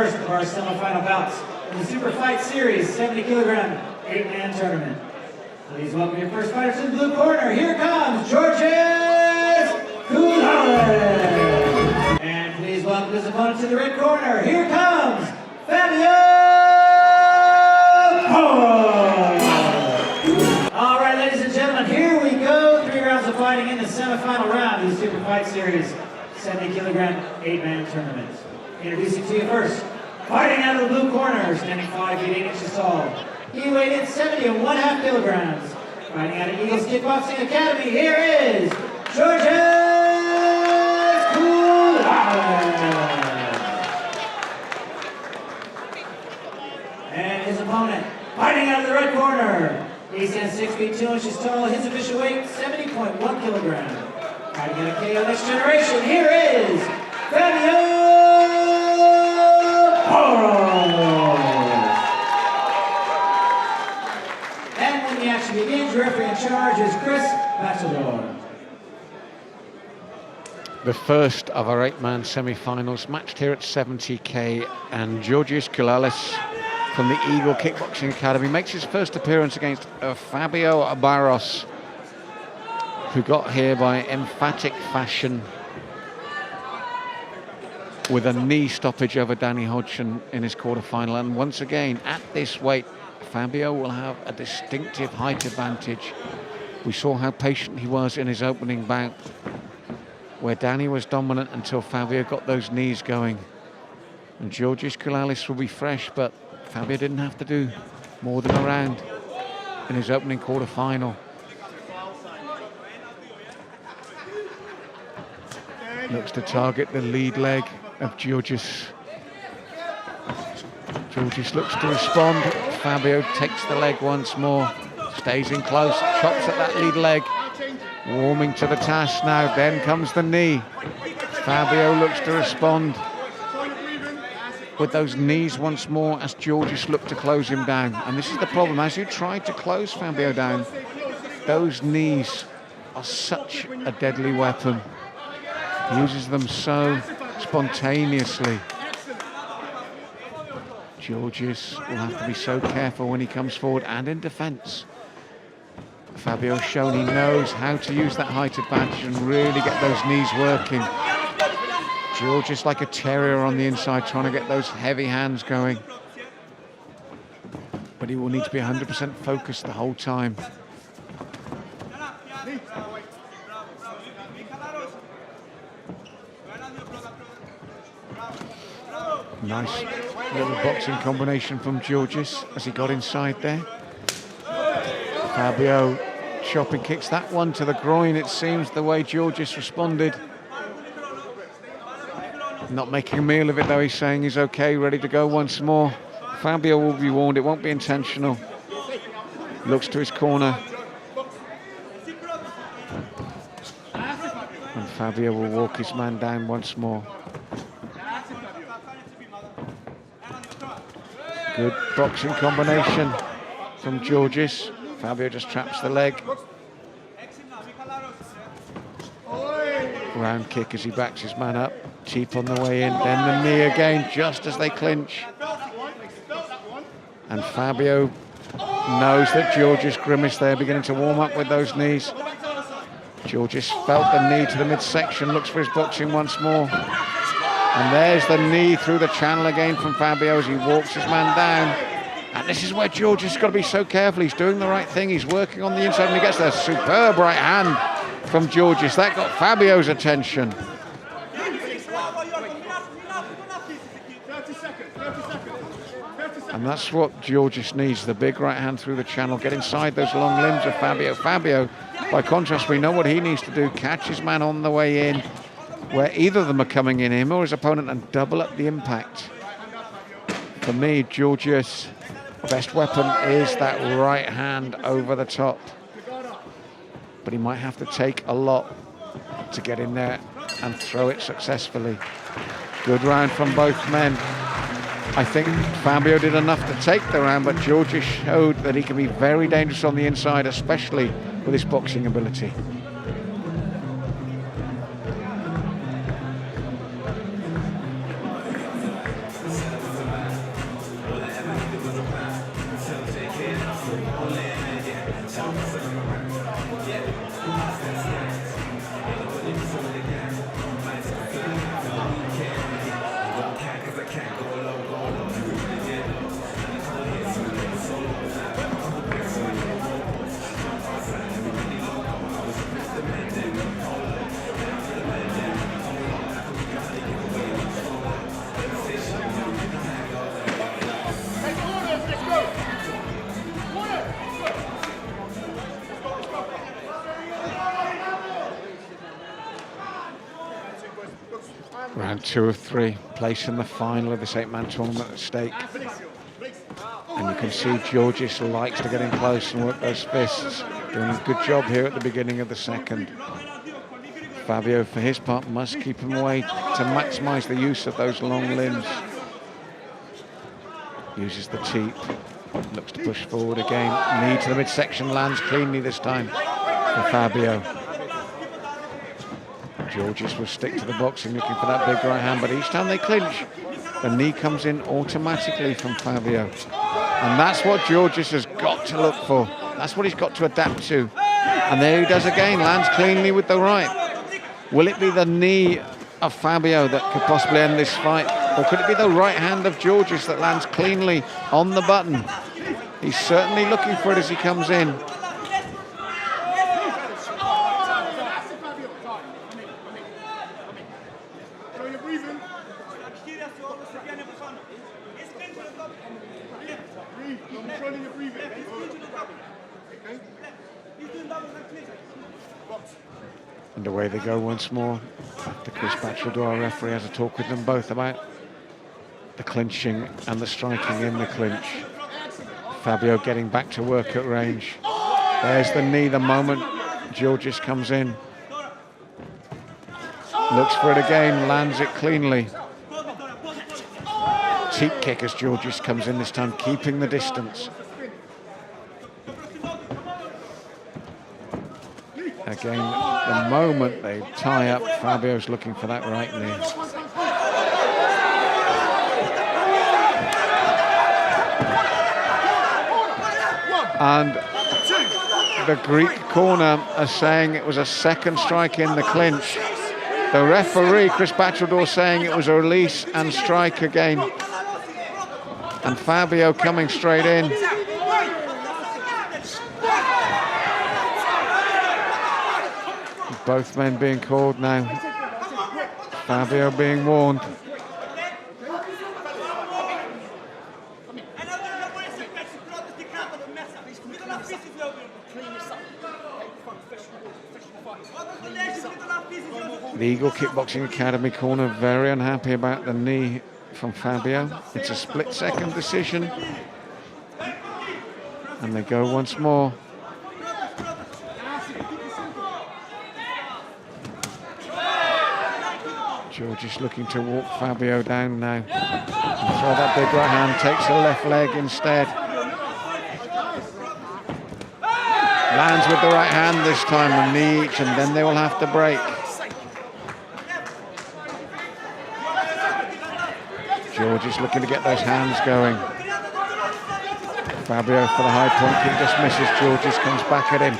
first of our semifinal bouts in the Super Fight Series 70-kilogram 8-man tournament. Please welcome your first fighter to the blue corner. Here comes Giwrgis! Koulalis! And please welcome his opponent to the red corner. Here comes Fabio! All right, ladies and gentlemen, here we go. 3 rounds of fighting in the semifinal round of the Super Fight Series 70-kilogram 8-man tournament. Introducing to you first, fighting out of the blue corner, standing 5 feet 8 inches tall. He weighed in 70.5 kilograms. Fighting out of Eagles Kickboxing Academy, here is Giwrgis Koulalis. And his opponent, fighting out of the red corner. He stands 6 feet 2 inches tall. His official weight, 70.1 kilograms. Fighting out of KO Next Generation, here is Fabio. And when the action begins, referee in charge is Chris Matador. The first of our 8-man semi-finals matched here at 70k, and Giwrgis Koulalis from the Eagle Kickboxing Academy makes his first appearance against Fabio Barros, who got here by emphatic fashion with a knee stoppage over Danny Hodgson in his quarterfinal. And once again, at this weight, Fabio will have a distinctive height advantage. We saw how patient he was in his opening bout, where Danny was dominant until Fabio got those knees going. And Giwrgis Koulalis will be fresh, but Fabio didn't have to do more than a round in his opening quarterfinal. Looks to target the lead leg of Giwrgis. Giwrgis looks to respond. Fabio takes the leg once more, stays in close, chops at that lead leg, warming to the task now. Then comes the knee. Fabio looks to respond with those knees once more as Giwrgis looked to close him down. And this is the problem, as you try to close Fabio down, those knees are such a deadly weapon. He uses them so spontaneously. Giwrgis will have to be so careful when he comes forward and in defence. Fabio's shown he knows how to use that height advantage and really get those knees working. Giwrgis like a terrier on the inside, trying to get those heavy hands going. But he will need to be 100% focused the whole time. Nice little boxing combination from Giwrgis as he got inside there. Fabio chopping kicks, that one to the groin, it seems, the way Giwrgis responded. Not making a meal of it though, he's saying he's okay, ready to go once more. Fabio will be warned, it won't be intentional. Looks to his corner. And Fabio will walk his man down once more. Good boxing combination from Giwrgis. Fabio just traps the leg. Round kick as he backs his man up. Cheap on the way in, then the knee again just as they clinch. And Fabio knows that Giwrgis grimaced there, beginning to warm up with those knees. Giwrgis felt the knee to the midsection, looks for his boxing once more. And there's the knee through the channel again from Fabio as he walks his man down. And this is where Giwrgis has got to be so careful. He's doing the right thing. He's working on the inside and he gets a superb right hand from Giwrgis. That got Fabio's attention. And that's what Giwrgis needs, the big right hand through the channel, get inside those long limbs of Fabio. Fabio, by contrast, we know what he needs to do, catch his man on the way in, where either of them are coming in, him or his opponent, and double up the impact. For me, Giwrgis' best weapon is that right hand over the top. But he might have to take a lot to get in there and throw it successfully. Good round from both men. I think Fabio did enough to take the round, but Giwrgis showed that he can be very dangerous on the inside, especially with his boxing ability. Round 2 of 3, place in the final of this 8-man tournament at stake. And you can see Giwrgis likes to get in close and work those fists. Doing a good job here at the beginning of the second. Fabio, for his part, must keep him away to maximise the use of those long limbs. Uses the teep, looks to push forward again. Knee to the midsection, lands cleanly this time for Fabio. Giwrgis will stick to the boxing, looking for that big right hand, but each time they clinch, the knee comes in automatically from Fabio. And that's what Giwrgis has got to look for. That's what he's got to adapt to. And there he does again, lands cleanly with the right. Will it be the knee of Fabio that could possibly end this fight? Or could it be the right hand of Giwrgis that lands cleanly on the button? He's certainly looking for it as he comes in. And away they go once more. The Chris Batcheldor, our referee, has a talk with them both about the clinching and the striking in the clinch. Fabio getting back to work at range. There's the knee the moment Giwrgis comes in. Looks for it again, lands it cleanly. Teep kick as Giwrgis comes in this time, keeping the distance. Again, the moment they tie up, Fabio's looking for that right knee. And the Greek corner are saying it was a second strike in the clinch. The referee, Chris Batcheldor, saying it was a release and strike again. And Fabio coming straight in. Both men being called now. Fabio being warned. The Eagle Kickboxing Academy corner very unhappy about the knee from Fabio. It's a split-second decision. And they go once more. Giwrgis looking to walk Fabio down now. And throw that big right hand, takes the left leg instead. Lands with the right hand this time, a knee each, and then they will have to break. Giwrgis looking to get those hands going. Fabio for the high point kick, just misses. Giwrgis comes back at him.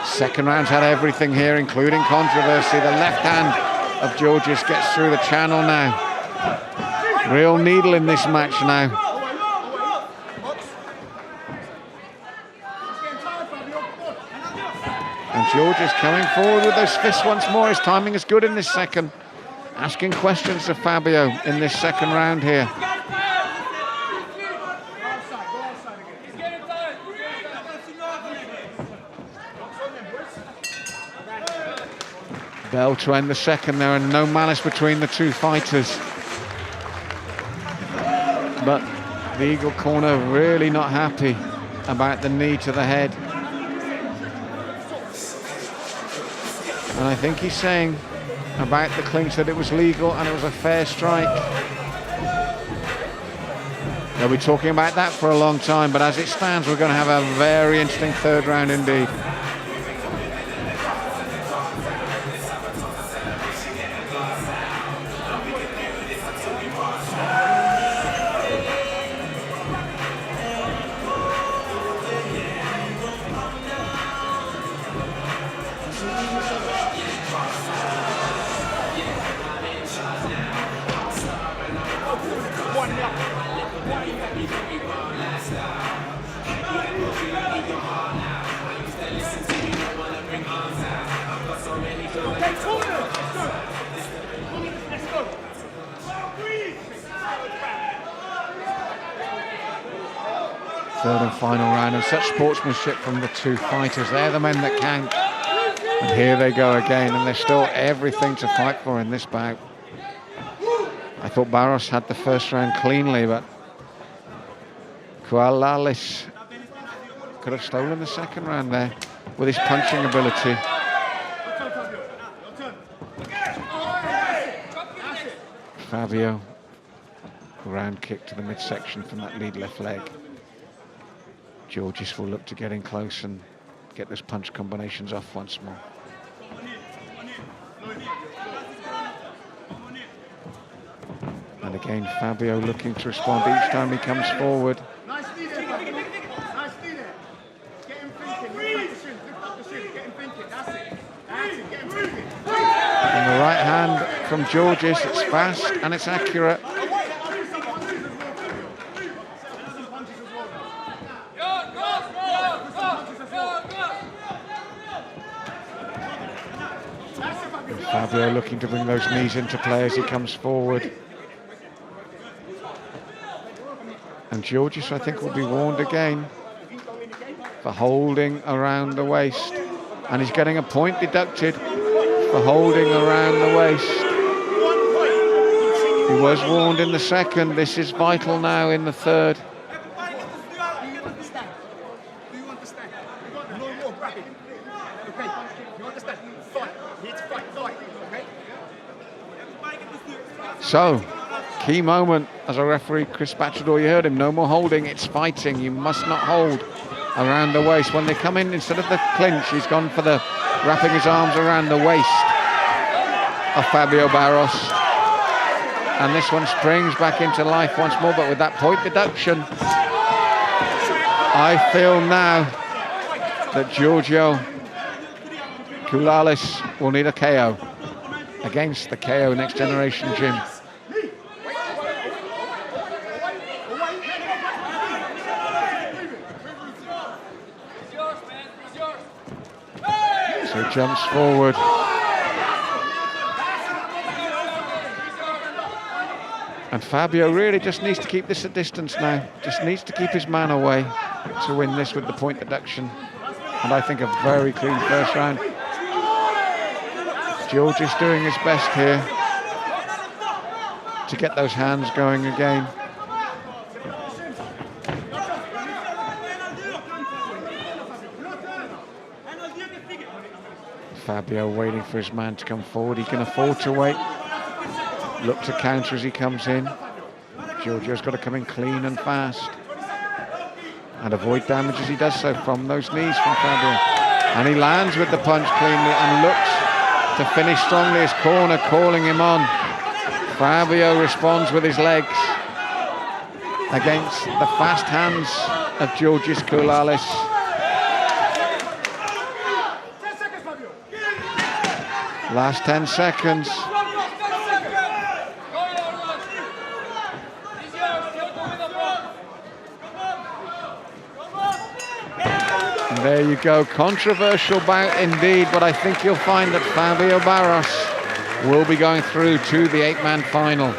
Second round's had everything here, including controversy. The left hand of Giwrgis gets through the channel now. Real needle in this match now. And Giwrgis coming forward with those fists once more. His timing is good in this second. Asking questions to Fabio in this second round here. Bell to end the second there, and no malice between the two fighters. But the Eagle corner really not happy about the knee to the head. And I think he's saying about the clinch that it was legal and it was a fair strike. They'll be talking about that for a long time, but as it stands, we're going to have a very interesting third round indeed. Third and final round, and such sportsmanship from the two fighters. They're the men that count. And here they go again, and there's still everything to fight for in this bout. thought Barros had the first round cleanly, but Koulalis could have stolen the second round there with his punching ability. Fabio, round kick to the midsection from that lead left leg. Giwrgis will look to get in close and get those punch combinations off once more. And again, Fabio looking to respond each time he comes forward. Nice knee there, Fabio. Nice knee there. Get him thinking. Lift up the shin. Get him thinking. That's it. That's it. Get him thinking. And the right hand from Giwrgis, it's fast and it's accurate. Fabio looking to bring those knees into play as he comes forward. And Giwrgis, I think, will be warned again for holding around the waist. And he's getting a point deducted for holding around the waist. He was warned in the second. This is vital now in the third. So, key moment as a referee, Chris Bachador, you heard him, no more holding, it's fighting. You must not hold around the waist. When they come in, instead of the clinch, he's gone for the wrapping his arms around the waist of Fabio Barros. And this one springs back into life once more, but with that point deduction, I feel now that Giorgio Koulalis will need a KO against the KO Next Generation gym. So he jumps forward. And Fabio really just needs to keep this a distance now. Just needs to keep his man away to win this with the point deduction. And I think a very clean first round. Giwrgis doing his best here to get those hands going again. Fabio waiting for his man to come forward. He can afford to wait. Look to counter as he comes in. Giorgio's got to come in clean and fast and avoid damage as he does so from those knees from Fabio. And he lands with the punch cleanly and looks to finish strongly. His corner calling him on. Fabio responds with his legs against the fast hands of Giwrgis Koulalis. Last 10 seconds. And there you go, controversial bout indeed, but I think you'll find that Fabio Barros will be going through to the 8-man final.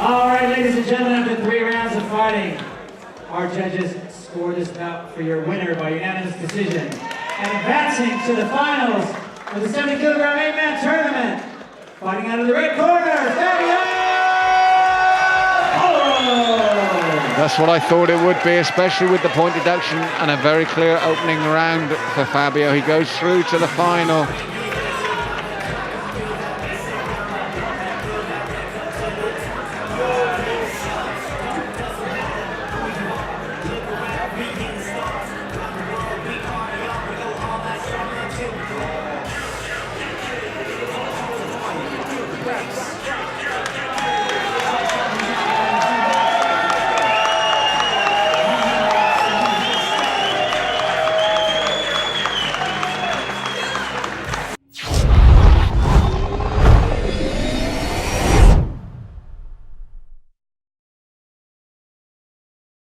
All right, ladies and gentlemen, after 3 rounds of fighting, our judges scored this bout for your winner by unanimous decision. And advancing to the finals of the 70-kilogram 8-man tournament, fighting out of the red corner, Fabio! That's what I thought it would be, especially with the point deduction and a very clear opening round for Fabio. He goes through to the final.